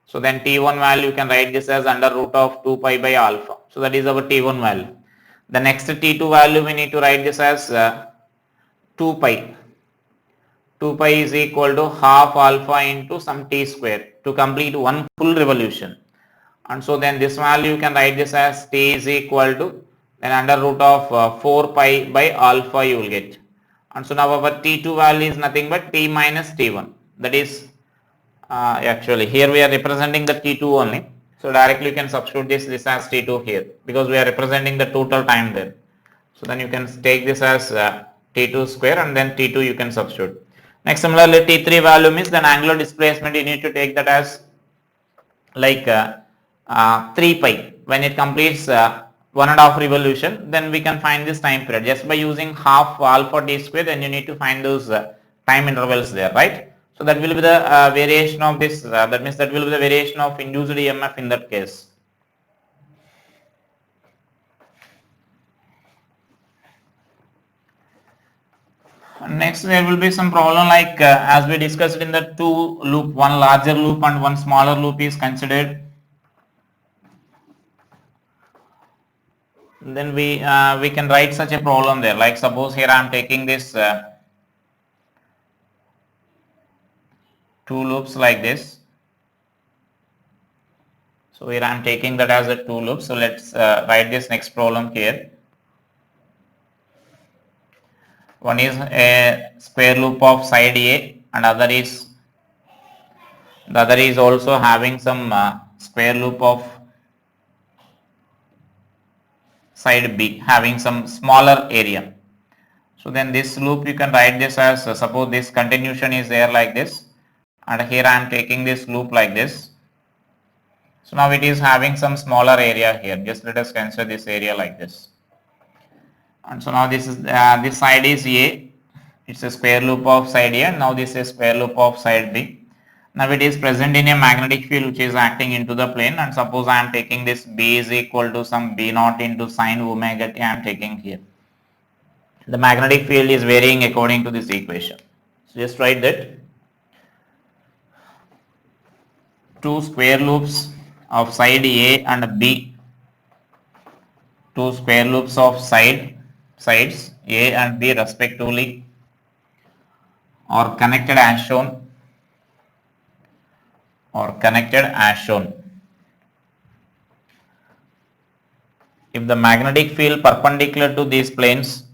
A: So then t1 value you can write this as under root of 2 pi by alpha. So that is our t1 value. The next t2 value we need to write this as 2 pi. 2 pi is equal to half alpha into some t square to complete one full revolution. And so then this value you can write this as t is equal to then under root of 4 pi by alpha you will get. And so now our t2 value is nothing but t minus t1. That is actually here we are representing the t2 only. So directly you can substitute this as t2 here, because we are representing the total time there. So then you can take this as t2 square and then t2 you can substitute. Next similarly t3 value means then angular displacement you need to take that as like 3 pi. When it completes 1.5 revolution, then we can find this time period just by using half alpha t square. Then you need to find those time intervals there, right? So that will be the variation of this, that means that will be the variation of induced EMF in that case. Next there will be some problem like as we discussed in the two loop, one larger loop and one smaller loop is considered. Then we can write such a problem there, like suppose here I am taking this two loops like this. So here I am taking that as a two loop. So let's write this next problem here. One is a square loop of side A and the other is also having some square loop of side B having some smaller area. So then this loop you can write this as suppose this continuation is there like this, and here I am taking this loop like this. So now it is having some smaller area here. Just let us consider this area like this. And so now this is this side is A. It's a square loop of side A, and now this is square loop of side B. Now it is present in a magnetic field which is acting into the plane, and suppose I am taking this B is equal to some B naught into sine omega t I am taking here. The magnetic field is varying according to this equation. So just write that two square loops of side A and B, two square loops of sides A and B respectively are connected as shown, If the magnetic field perpendicular to these planes,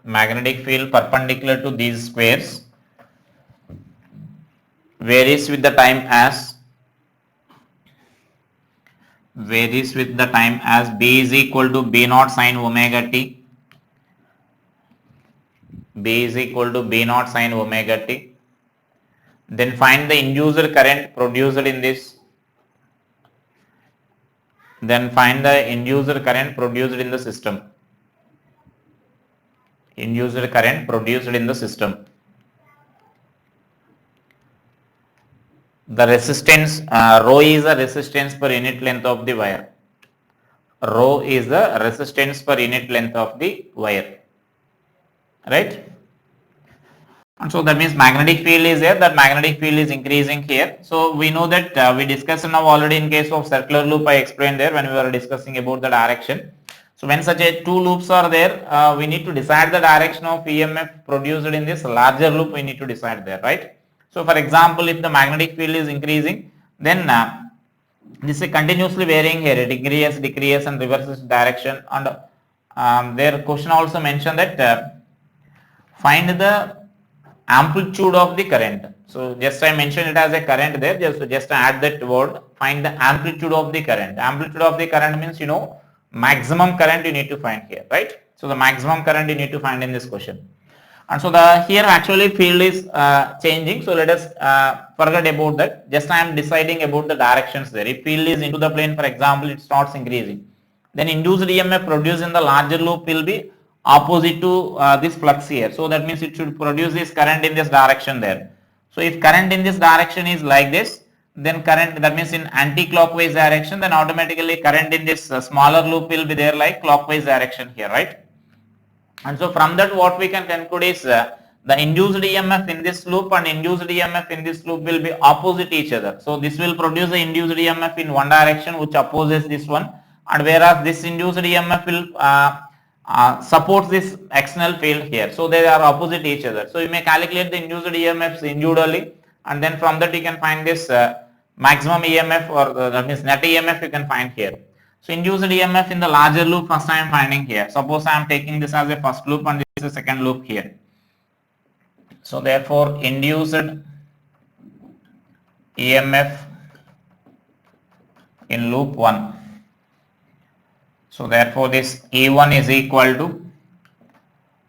A: magnetic field perpendicular to these squares varies with the time as B is equal to B naught sine omega t, B is equal to B naught sine omega t. Then find the induced current produced in this. Then find the induced current produced in the system. Induced current produced in the system. The resistance rho is the resistance per unit length of the wire. Rho is the resistance per unit length of the wire. Right? And so that means magnetic field is there, that magnetic field is increasing here. So we know that we discussed now already in case of circular loop, I explained there when we were discussing about the direction. So when such a two loops are there, we need to decide the direction of EMF produced in this larger loop, we need to decide there, right? So for example, if the magnetic field is increasing, then this is continuously varying here, it decreases and reverses direction. And their question also mentioned that find the amplitude of the current. So just I mentioned it as a current there, just add that word, find the amplitude of the current. Amplitude of the current means, maximum current you need to find here, right? So the maximum current you need to find in this question. And so the here actually field is changing. So let us forget about that. Just I am deciding about the directions there. If field is into the plane, for example, it starts increasing. Then induced EMF produced in the larger loop will be opposite to this flux here. So that means it should produce this current in this direction there. So if current in this direction is like this, then current, that means in anti-clockwise direction, then automatically current in this smaller loop will be there like clockwise direction here, right? And so from that what we can conclude is the induced EMF in this loop and induced EMF in this loop will be opposite each other. So this will produce the induced EMF in one direction which opposes this one, and whereas this induced EMF will supports this external field here. So they are opposite each other. So you may calculate the induced EMFs individually, and then from that you can find this maximum EMF, or that means net EMF you can find here. So induced EMF in the larger loop first I am finding here. Suppose I am taking this as a first loop and this is a second loop here. So therefore induced EMF in loop 1. So therefore this E1 is equal to,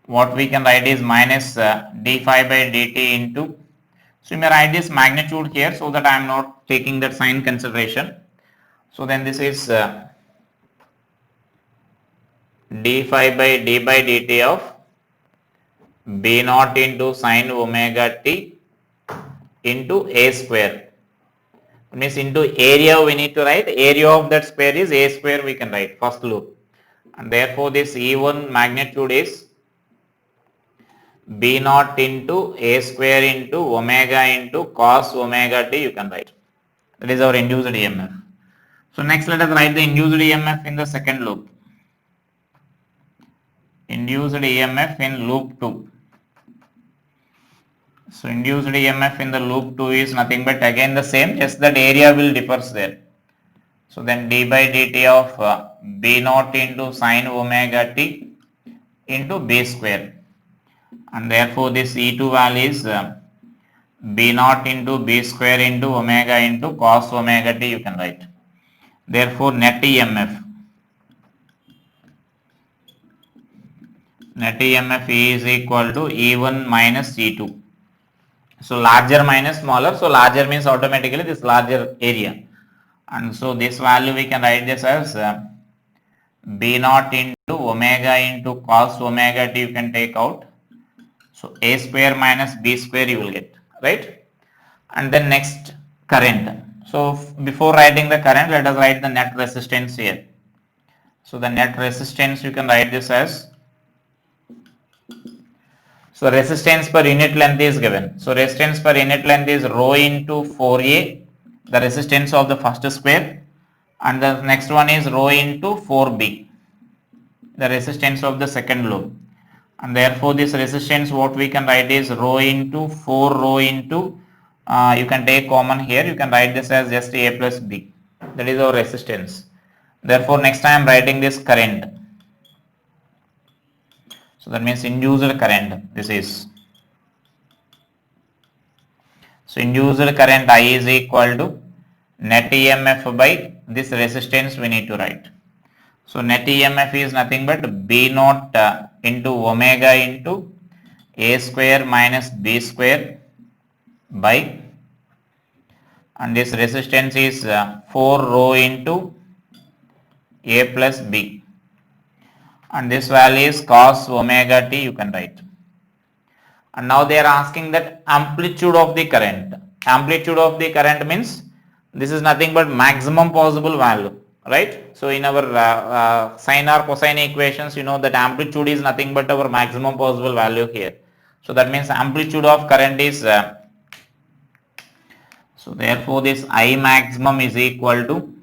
A: what we can write is minus d phi by dt into, so you may write this magnitude here so that I am not taking that sign consideration. So then this is d phi by d by dt of b naught into sine omega t into a square. It means into area we need to write, area of that square is a square we can write, first loop. And therefore this E1 magnitude is b naught into a square into omega into cos omega t you can write. That is our induced EMF. So next let us write the induced EMF in the second loop. Induced EMF in loop 2. So induced EMF in the loop 2 is nothing but again the same, just that area will differs there. So then d by dt of b naught into sine omega t into b square, and therefore this E2 value is b naught into b square into omega into cos omega t you can write. Therefore net EMF is equal to E1 minus E2. So larger minus smaller, so larger means automatically this larger area, and so this value we can write this as B naught into omega into cos omega t you can take out. So a square minus b square you will get, right? And then next current. So before writing the current, let us write the net resistance here. So the net resistance you can write this as, so resistance per unit length is given. So resistance per unit length is rho into 4a, the resistance of the first square, and the next one is rho into 4b, the resistance of the second loop. And therefore this resistance what we can write is rho into 4 rho into, you can take common here, you can write this as just a plus b, that is our resistance. Therefore next I am writing this current. So that means induced current, this is. So induced current I is equal to net EMF by this resistance we need to write. So net EMF is nothing but B naught into omega into a square minus b square by, and this resistance is 4 rho into a plus b, and this value is cos omega t you can write. And now they are asking that amplitude of the current. Amplitude of the current means this is nothing but maximum possible value, right? So in our sine or cosine equations, you know that amplitude is nothing but our maximum possible value here. So that means amplitude of current is, so therefore this I maximum is equal to,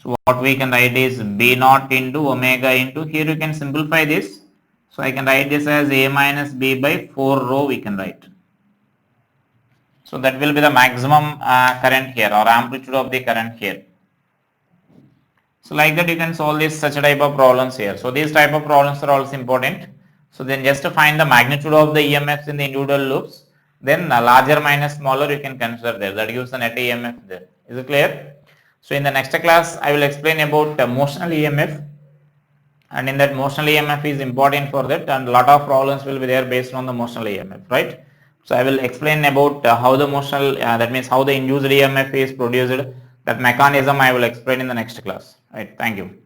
A: so what we can write is B naught into omega into, here you can simplify this. So I can write this as A minus B by 4 rho we can write. So that will be the maximum current here, or amplitude of the current here. So like that you can solve this such a type of problems here. So these type of problems are also important. So then just to find the magnitude of the EMFs in the individual loops, then larger minus smaller you can consider there. That gives the net EMF there. Is it clear? So in the next class I will explain about motional EMF, and in that motional EMF is important for that, and a lot of problems will be there based on the motional EMF, right? So I will explain about how the motional, that means how the induced EMF is produced, that mechanism I will explain in the next class, right? Thank you.